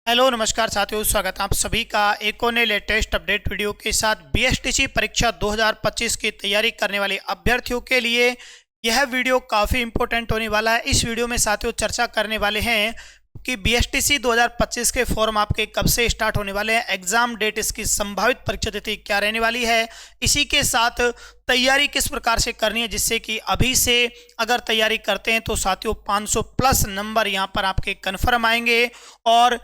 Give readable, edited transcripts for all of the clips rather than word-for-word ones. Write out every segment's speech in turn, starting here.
Hello नमस्कार साथियों, स्वागत है आप सभी का एक और नए लेटेस्ट अपडेट वीडियो के साथ। बीएसटीसी परीक्षा 2025 की तैयारी करने वाले अभ्यर्थियों के लिए यह वीडियो काफ़ी इंपॉर्टेंट होने वाला है। इस वीडियो में साथियों चर्चा करने वाले हैं कि बीएसटीसी 2025 के फॉर्म आपके कब से स्टार्ट होने वाले हैं, एग्जाम डेट, इसकी संभावित परीक्षा तिथि क्या रहने वाली है, इसी के साथ तैयारी किस प्रकार से करनी है, जिससे कि अभी से अगर तैयारी करते हैं तो साथियों 500 प्लस नंबर यहाँ पर आपके कन्फर्म आएंगे और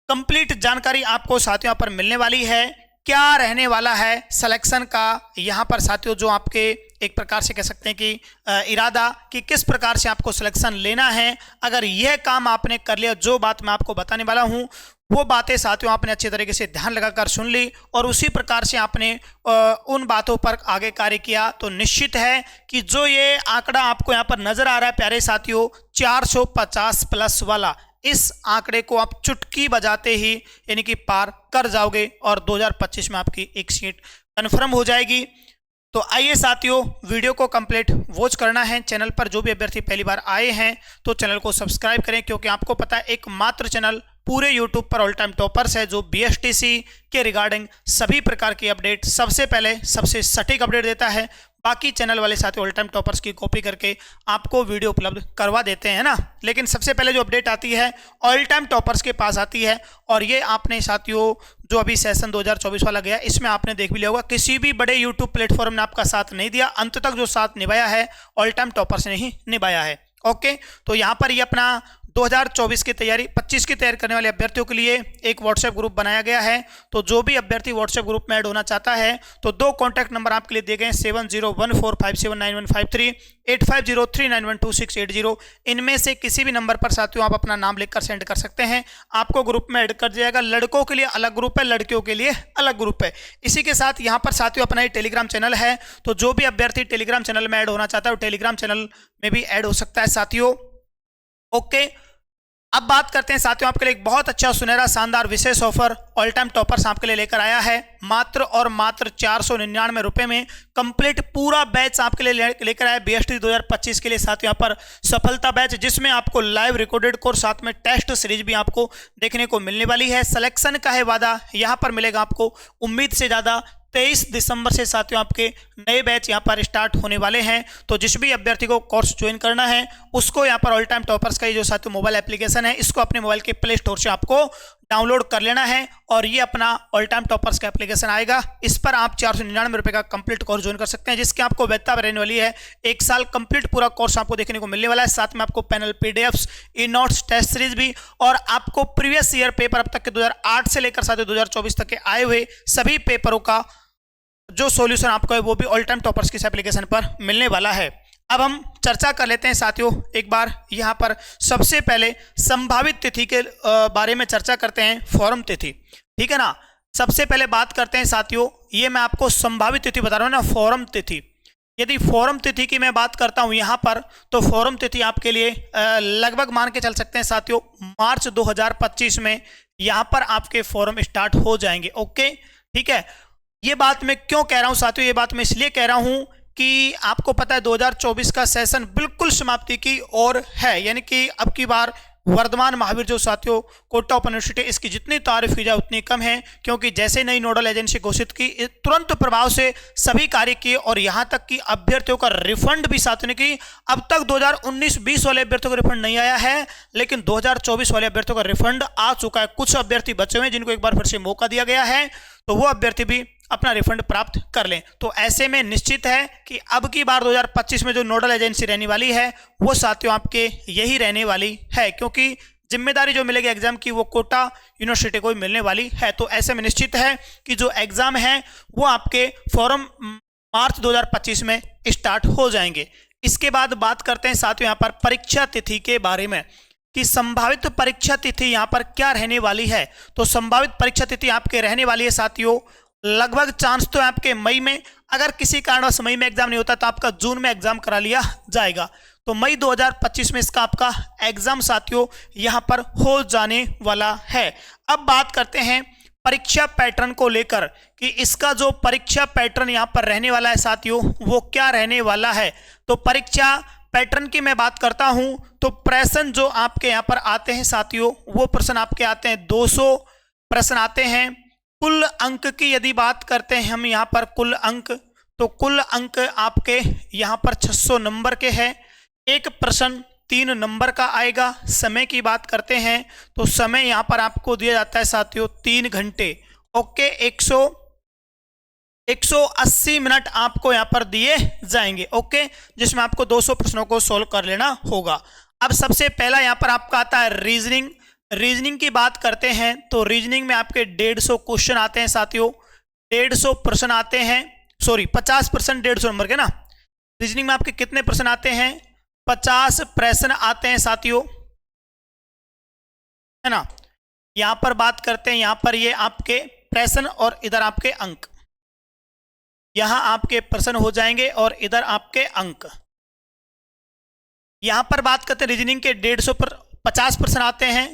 कंप्लीट जानकारी आपको साथियों यहाँ पर मिलने वाली है। क्या रहने वाला है सिलेक्शन का यहाँ पर साथियों, जो आपके एक प्रकार से कह सकते हैं कि इरादा कि किस प्रकार से आपको सिलेक्शन लेना है। अगर यह काम आपने कर लिया, जो बात मैं आपको बताने वाला हूँ वो बातें साथियों आपने अच्छे तरीके से ध्यान लगाकर सुन ली और उसी प्रकार से आपने उन बातों पर आगे कार्य किया, तो निश्चित है कि जो ये आंकड़ा आपको यहाँ पर नजर आ रहा है प्यारे साथियों 450 प्लस वाला, इस आंकड़े को आप चुटकी बजाते ही यानी कि पार कर जाओगे और 2025 में आपकी एक सीट कन्फर्म हो जाएगी। तो आइए साथियों, वीडियो को कंप्लीट वॉच करना है। चैनल पर जो भी अभ्यर्थी पहली बार आए हैं तो चैनल को सब्सक्राइब करें, क्योंकि आपको पता है एकमात्र चैनल पूरे यूट्यूब पर ऑल टाइम टॉपर्स है जो बीएसटीसी के रिगार्डिंग सभी प्रकार की अपडेट सबसे पहले सबसे सटीक अपडेट देता है। बाकी चैनल वाले साथी ऑल टाइम टॉपर्स की कॉपी करके आपको वीडियो उपलब्ध करवा देते हैं ना, लेकिन सबसे पहले जो अपडेट आती है ऑल टाइम टॉपर्स के पास आती है। और ये आपने साथियों जो अभी सेशन 2024 वाला गया, इसमें आपने देख भी लिया होगा, किसी भी बड़े यूट्यूब प्लेटफॉर्म ने आपका साथ नहीं दिया, अंत तक जो साथ निभाया है ऑल टाइम टॉपर्स ने ही निभाया है। ओके, तो यहाँ पर ये अपना 2024 की तैयारी 25 की तैयारी करने वाले अभ्यर्थियों के लिए एक व्हाट्सएप ग्रुप बनाया गया है। तो जो भी अभ्यर्थी व्हाट्सएप ग्रुप में ऐड होना चाहता है तो दो कॉन्टैक्ट नंबर आपके लिए दिए गए हैं 7014579153, 8503912680। इनमें से किसी भी नंबर पर साथियों आप अपना नाम लिखकर सेंड कर सकते हैं, आपको ग्रुप में ऐड कर दिया जाएगा। लड़कों के लिए अलग ग्रुप है, लड़कियों के लिए अलग ग्रुप है। इसी के साथ यहाँ पर साथियों अपना ये टेलीग्राम चैनल है, तो जो भी अभ्यर्थी टेलीग्राम चैनल में ऐड होना चाहता है वो टेलीग्राम चैनल में भी ऐड हो सकता है साथियों। ओके, अब बात करते हैं साथियों, आपके लिए एक बहुत अच्छा सुनहरा शानदार विशेष ऑफर ऑल टाइम टॉपर्स आपके लिए लेकर आया है। मात्र और मात्र 499 रुपए में कंप्लीट पूरा बैच आपके लिए लेकर आया बीएसटी 2025 के लिए साथियों। यहाँ पर सफलता बैच, जिसमें आपको लाइव रिकॉर्डेड कोर्स साथ में टेस्ट सीरीज भी आपको देखने को मिलने वाली है। सिलेक्शन का है वादा, यहाँ पर मिलेगा आपको उम्मीद से ज़्यादा। 23 दिसंबर से साथियों आपके नए बैच यहाँ पर स्टार्ट होने वाले हैं। तो जिस भी अभ्यर्थी को कोर्स ज्वाइन करना है उसको यहाँ पर ऑल टाइम टॉपर्स का ये जो साथियों मोबाइल एप्लीकेशन है, इसको अपने मोबाइल के प्ले स्टोर से आपको डाउनलोड कर लेना है और ये अपना ऑल टाइम टॉपर्स का एप्लीकेशन आएगा। इस पर आप 499 रुपये का कंप्लीट कोर्स ज्वाइन कर सकते हैं, जिसकी आपको वैधता रहने वाली है 1 साल। कंप्लीट पूरा कोर्स आपको देखने को मिलने वाला है, साथ में आपको panel PDFs, e notes, test series भी और आपको प्रीवियस ईयर पेपर अब तक के 2008 से लेकर साथियों 2024 तक के आए हुए सभी पेपरों का जो सॉल्यूशन आपको है वो भी ऑल टाइम टॉपर्स की एप्लीकेशन पर मिलने वाला है। अब हम चर्चा कर लेते हैं साथियों एक बार यहाँ पर। सबसे पहले संभावित तिथि के बारे में चर्चा करते हैं, फॉर्म तिथि, ठीक है ना। सबसे पहले बात करते हैं साथियों, ये मैं आपको संभावित तिथि बता रहा हूँ ना, फॉर्म तिथि। यदि फॉर्म तिथि की मैं बात करता हूँ यहाँ पर, तो फॉर्म तिथि आपके लिए लगभग मान के चल सकते हैं साथियों मार्च 2025 में यहाँ पर आपके फॉर्म स्टार्ट हो जाएंगे। ओके, ठीक है। ये बात मैं क्यों कह रहा हूं साथियों, ये बात मैं इसलिए कह रहा हूं कि आपको पता है 2024 का सेशन बिल्कुल समाप्ति की ओर है, यानी कि अब की बार वर्धमान महावीर जो साथियों कोटा ओपन यूनिवर्सिटी, इसकी जितनी तारीफ की जाए उतनी कम है, क्योंकि जैसे नई नोडल एजेंसी घोषित की तुरंत प्रभाव से सभी कार्य किए और यहां तक कि अभ्यर्थियों का रिफंड भी साथियों ने की। अब तक 2019-20 वाले अभ्यर्थियों का रिफंड नहीं आया है, लेकिन 2024 वाले अभ्यर्थियों का रिफंड आ चुका है। कुछ अभ्यर्थी बचे हुए हैं जिनको एक बार फिर से मौका दिया गया है, तो वो अभ्यर्थी भी अपना रिफंड प्राप्त कर लें। तो ऐसे में निश्चित है कि अब की बार 2025 में जो नोडल एजेंसी रहने वाली है वो साथियों आपके यही रहने वाली है, क्योंकि जिम्मेदारी जो मिलेगी एग्जाम की वो कोटा यूनिवर्सिटी को मिलने वाली है। तो ऐसे में निश्चित है कि जो एग्जाम है वो आपके फॉर्म मार्च 2025 में स्टार्ट हो जाएंगे। इसके बाद बात करते हैं साथियों यहाँ पर परीक्षा तिथि के बारे में कि संभावित परीक्षा तिथि यहाँ पर क्या रहने वाली है। तो संभावित परीक्षा तिथि आपके रहने वाली है साथियों, लगभग चांस तो आपके मई में, अगर किसी कारणवश मई में एग्जाम नहीं होता तो आपका जून में एग्जाम करा लिया जाएगा। तो मई 2025 में इसका आपका एग्जाम साथियों यहां पर हो जाने वाला है। अब बात करते हैं परीक्षा पैटर्न को लेकर कि इसका जो परीक्षा पैटर्न यहां पर रहने वाला है साथियों वो क्या रहने वाला है। तो परीक्षा पैटर्न की मैं बात करता हूं तो प्रश्न जो आपके यहां पर आते हैं साथियों, वो प्रश्न आपके आते हैं 200 प्रश्न आते हैं। कुल अंक की यदि बात करते हैं हम यहां पर कुल अंक, तो कुल अंक आपके यहां पर 600 नंबर के हैं। एक प्रश्न 3 नंबर का आएगा। समय की बात करते हैं तो समय यहां पर आपको दिया जाता है साथियों 3 घंटे। ओके, 180 मिनट आपको यहां पर दिए जाएंगे। ओके, जिसमें आपको 200 प्रश्नों को सोल्व कर लेना होगा। अब सबसे पहला यहां पर आपका आता है रीजनिंग। रीजनिंग की बात करते हैं तो रीजनिंग में आपके 150 क्वेश्चन आते हैं साथियों, 150 प्रश्न आते हैं। सॉरी, 50% 150 नंबर के ना। रीजनिंग में आपके कितने प्रश्न आते हैं? 50 प्रश्न आते हैं साथियों, है ना। यहां पर बात करते हैं, यहां पर ये आपके प्रश्न और इधर आपके अंक, यहां आपके प्रश्न हो जाएंगे और इधर आपके अंक। यहां पर बात करते हैं रीजनिंग के 150 पर 50 प्रश्न आते हैं।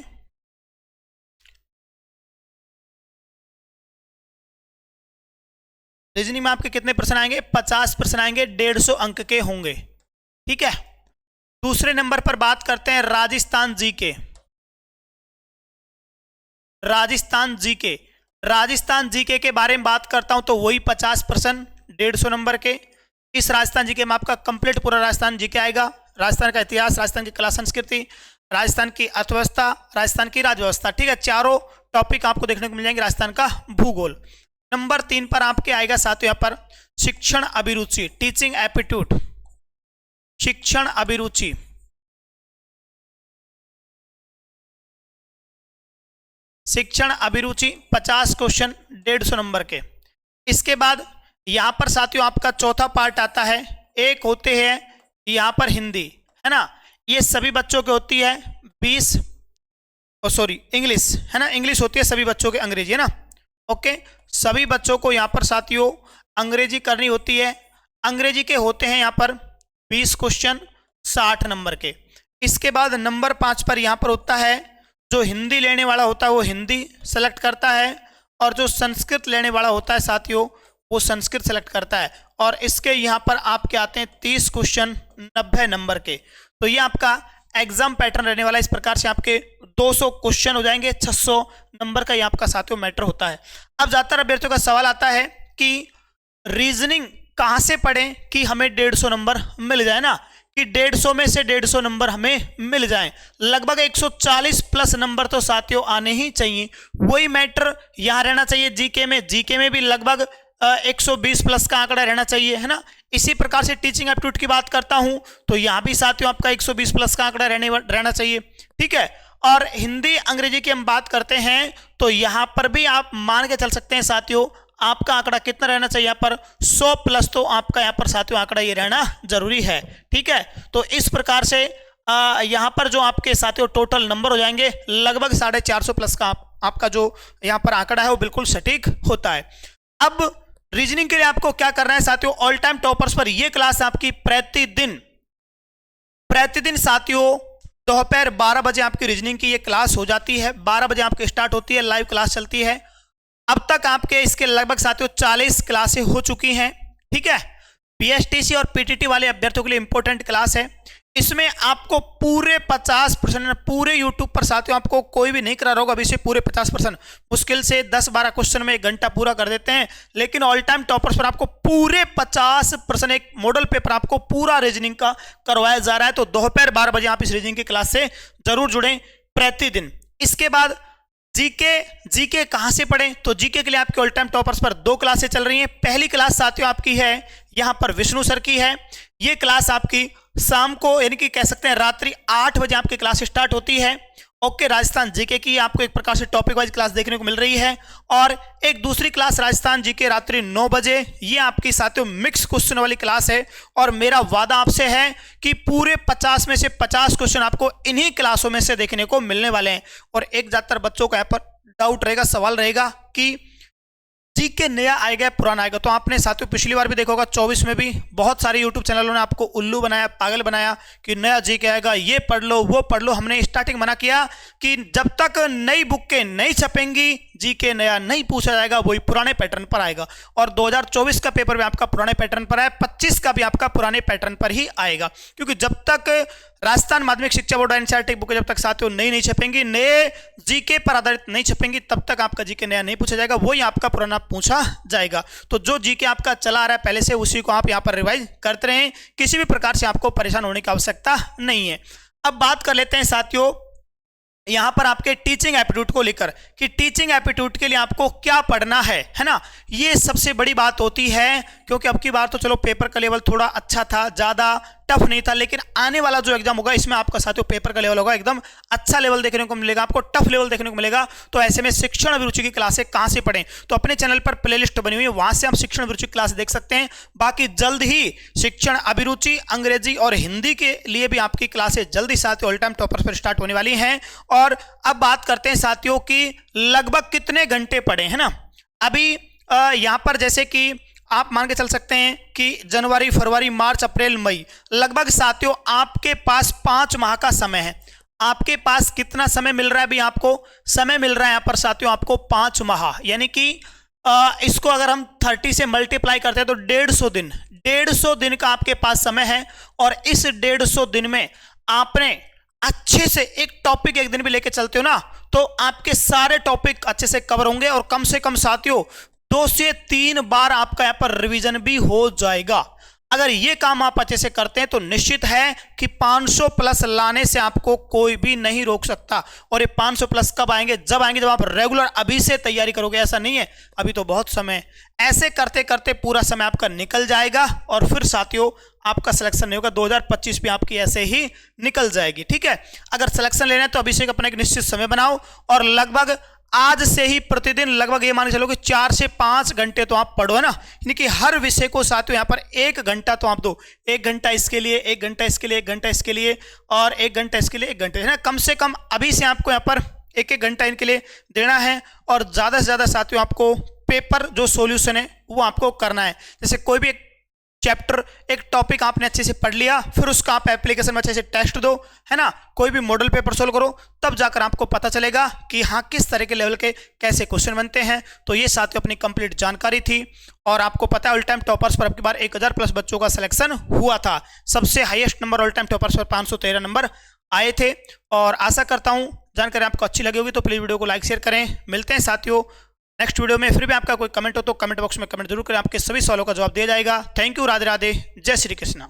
रीजनिंग में आपके कितने प्रश्न आएंगे? 50 प्रश्न आएंगे, 150 अंक के होंगे। ठीक है। दूसरे नंबर पर बात करते हैं Rajasthan GK. Rajasthan GK, Rajasthan GK के बारे में बात करता हूं तो वही 50 प्रश्न 150 नंबर के। इस राजस्थान जीके में आपका कंप्लीट पूरा राजस्थान जीके आएगा। राजस्थान का इतिहास, राजस्थान की कला संस्कृति, राजस्थान की अर्थव्यवस्था, राजस्थान की राजव्यवस्था। ठीक है, चारों टॉपिक आपको देखने को मिल जाएंगे। राजस्थान का भूगोल। नंबर 3 पर आपके आएगा साथियों यहां पर शिक्षण अभिरुचि, टीचिंग एप्टीट्यूड, शिक्षण अभिरुचि। शिक्षण अभिरुचि 50 क्वेश्चन 150 नंबर के। इसके बाद यहां पर साथियों आपका चौथा पार्ट आता है। एक होते हैं यहां पर हिंदी, है ना। ये सभी बच्चों की होती है 20, सॉरी इंग्लिश, है ना। इंग्लिश होती है सभी बच्चों के, अंग्रेजी है ना। ओके, सभी बच्चों को यहां पर साथियों अंग्रेजी करनी होती है। अंग्रेजी के होते हैं यहां पर 20 क्वेश्चन 60 नंबर के। इसके बाद नंबर 5 पर यहां पर होता है जो हिंदी लेने वाला होता है वो हिंदी सेलेक्ट करता है, और जो संस्कृत लेने वाला होता है साथियों वो संस्कृत सेलेक्ट करता है। और इसके यहाँ पर आपके आते हैं 30 क्वेश्चन 90 नंबर के। तो ये आपका एग्जाम पैटर्न रहने वाला। इस प्रकार से आपके 200 क्वेश्चन हो जाएंगे, 600 नंबर का ये आपका साथियों मैटर होता है। अब ज्यादातर अभ्यर्थियों का सवाल आता है कि रीजनिंग कहाँ से पढ़ें कि हमें 150 नंबर मिल जाए ना, कि 150 में से 150 नंबर हमें मिल जाएं। लगभग 140 प्लस नंबर तो साथियों आने ही चाहिए। वही मैटर यहां रहना चाहिए जीके में। जीके में भी लगभग 120 प्लस का आंकड़ा रहना चाहिए, है ना। इसी प्रकार से टीचिंग एप्टीट्यूड की बात करता हूं तो यहां भी साथियों आपका 120 प्लस का आंकड़ा रहना चाहिए। ठीक है। और हिंदी अंग्रेजी की हम बात करते हैं तो यहां पर भी आप मान के चल सकते हैं साथियों आपका आंकड़ा कितना रहना चाहिए, यहाँ पर 100 प्लस तो आपका यहाँ पर साथियों आंकड़ा ये रहना जरूरी है। ठीक है। तो इस प्रकार से यहाँ पर जो आपके साथियों टोटल नंबर हो जाएंगे लगभग 450 प्लस का आपका जो यहाँ पर आंकड़ा है वो बिल्कुल सटीक होता है। अब रीजनिंग के लिए आपको क्या करना है साथियों, ऑल टाइम टॉपर्स पर यह क्लास आपकी प्रतिदिन साथियों दोपहर 12 बजे आपकी रीजनिंग की ये क्लास हो जाती है। 12 बजे आपकी स्टार्ट होती है, लाइव क्लास चलती है। अब तक आपके इसके लगभग साथियों 40 क्लासें हो चुकी हैं। ठीक है। पीएसटीसी और पीटीटी वाले अभ्यर्थियों के लिए इंपॉर्टेंट क्लास है। इसमें आपको पूरे 50% पूरे यूट्यूब पर साथियों आपको कोई भी नहीं करा रहा होगा अभी से पूरे 50%। मुश्किल से 10-12 क्वेश्चन में 1 घंटा पूरा कर देते हैं, लेकिन ऑल टाइम टॉपर्स पर आपको पूरे 50% एक मॉडल पेपर आपको पूरा रीजनिंग का करवाया जा रहा है। तो दोपहर 12 बजे आप इस रीजनिंग की क्लास से जरूर जुड़ें प्रतिदिन। इसके बाद जीके कहां से पढ़ें, तो जीके के लिए आपके ऑल टाइम टॉपर्स पर 2 क्लासें चल रही हैं। पहली क्लास साथियों आपकी है यहां पर विष्णु सर की है। यह क्लास आपकी शाम को यानी कि कह सकते हैं रात्रि 8 बजे आपकी क्लास स्टार्ट होती है। ओके, राजस्थान जीके की आपको एक प्रकार से टॉपिक वाइज क्लास देखने को मिल रही है। और एक दूसरी क्लास राजस्थान जीके रात्रि 9 बजे, ये आपकी साथियों मिक्स क्वेश्चन वाली क्लास है। और मेरा वादा आपसे है कि पूरे 50 में से 50 क्वेश्चन आपको इन्हीं क्लासों में से देखने को मिलने वाले हैं। और एक ज्यादातर बच्चों का यहाँ पर डाउट रहेगा, सवाल रहेगा कि जीके नया आएगा या पुराना आएगा। तो आपने साथियों पिछली बार भी देखा होगा 24 में भी बहुत सारे यूट्यूब चैनलों ने आपको उल्लू बनाया, पागल बनाया कि नया जीके आएगा, ये पढ़ लो वो पढ़ लो। हमने स्टार्टिंग मना किया कि जब तक नई बुकें नहीं छपेंगी जीके नया नहीं पूछा जाएगा, वही पुराने पैटर्न पर आएगा। और 2024 का पेपर भी आपका पुराने पैटर्न पर है, 25 का भी आपका पुराने पैटर्न पर ही आएगा, क्योंकि जब तक राजस्थान माध्यमिक शिक्षा बोर्ड एनसीईआरटी बुक जब तक साथियों नई नहीं छपेंगी, नए जीके पर आधारित नहीं छपेंगी, तब तक आपका जीके नया नहीं पूछा जाएगा, वही आपका पुराना पूछा जाएगा। तो जो जीके आपका चला आ रहा है पहले से, उसी को आप यहाँ पर रिवाइज करते रहें, किसी भी प्रकार से आपको परेशान होने की आवश्यकता नहीं है। अब बात कर लेते हैं साथियों यहां पर आपके टीचिंग एप्टीट्यूड को लेकर कि टीचिंग एप्टीट्यूड के लिए आपको क्या पढ़ना है ना। ये सबसे बड़ी बात होती है, क्योंकि अब की बार तो चलो पेपर का लेवल थोड़ा अच्छा था, ज्यादा टफ नहीं था, लेकिन आने वाला जो एग्जाम होगा इसमें आपका साथियों पेपर का लेवल होगा एकदम अच्छा लेवल देखने को मिलेगा, आपको टफ लेवल देखने को मिलेगा। तो ऐसे में शिक्षण अभिरुचि की क्लासें कहां से पढ़ें, तो अपने चैनल पर प्लेलिस्ट बनी हुई है, वहां से आप शिक्षण अभिरुचि की क्लास देख सकते हैं। बाकी जल्द ही शिक्षण अभिरुचि, अंग्रेजी और हिंदी के लिए भी आपकी क्लासें जल्दी साथियों ऑल टाइम टॉपर्स पर स्टार्ट होने वाली हैं। और अब बात करते हैं साथियों की लगभग कितने घंटे पढ़े, है ना। अभी यहां पर जैसे कि आप मान के चल सकते हैं कि जनवरी, फरवरी, मार्च, अप्रैल, मई, लगभग साथियों आपके पास 5 माह का समय है। आपके पास कितना समय मिल रहा है अभी आपको? समय मिल रहा है यहाँ पर साथियों आपको 5 माह, यानी कि इसको अगर हम 30 से मल्टीप्लाई करते हैं तो 150 दिन का आपके पास समय है। और इस 150 दिन में आपने अच्छे से एक टॉपिक एक दिन भी लेके चलते हो ना, तो आपके सारे टॉपिक अच्छे से कवर होंगे और कम से कम साथियों 2 से 3 बार आपका यहाँ पर रिवीजन भी हो जाएगा। अगर ये काम आप अच्छे से करते हैं तो निश्चित है कि 500 प्लस लाने से आपको कोई भी नहीं रोक सकता। और ये 500 प्लस कब आएंगे? जब आएंगे जब आप रेगुलर अभी से तैयारी करोगे। ऐसा नहीं है अभी तो बहुत समय, ऐसे करते करते पूरा समय आपका निकल जाएगा और फिर साथियों आपका सिलेक्शन नहीं होगा। 2025 भी आपकी ऐसे ही निकल जाएगी। ठीक है, अगर सिलेक्शन लेना है तो अभी से अपना एक निश्चित समय बनाओ और लगभग आज से ही प्रतिदिन लगभग ये मान के चलो कि 4 से 5 घंटे तो आप पढ़ो, है ना। यानी कि हर विषय को साथियों यहाँ पर 1 घंटा तो आप दो, 1 घंटा इसके लिए, 1 घंटा इसके लिए, 1 घंटा इसके लिए और 1 घंटा इसके लिए, 1 घंटे, है ना। कम से कम अभी से आपको यहाँ पर 1-1 घंटा इनके लिए देना है। और ज्यादा से ज्यादा साथियों आपको पेपर जो सॉल्यूशन है वो आपको करना है। जैसे कोई भी एक चैप्टर, एक टॉपिक आपने अच्छे से पढ़ लिया, फिर उसका आप एप्लीकेशन में अच्छे से टेस्ट दो, है ना। कोई भी मॉडल पेपर सोल्व करो, तब जाकर आपको पता चलेगा कि हाँ किस तरह के लेवल के कैसे क्वेश्चन बनते हैं। तो ये साथियों अपनी कंप्लीट जानकारी थी। और आपको पता है ऑल टाइम टॉपर्स पर अब की बार 1000 प्लस बच्चों का सिलेक्शन हुआ था। सबसे highest number all time toppers पर 513 नंबर आए थे। और आशा करता हूँ जानकारी आपको अच्छी लगी होगी, तो प्लीज वीडियो को लाइक शेयर करें। मिलते हैं साथियों नेक्स्ट वीडियो में। फिर भी आपका कोई कमेंट हो तो कमेंट बॉक्स में कमेंट जरूर करें, आपके सभी सवालों का जवाब दिया जाएगा। थैंक यू, राधे राधे, जय श्री कृष्णा।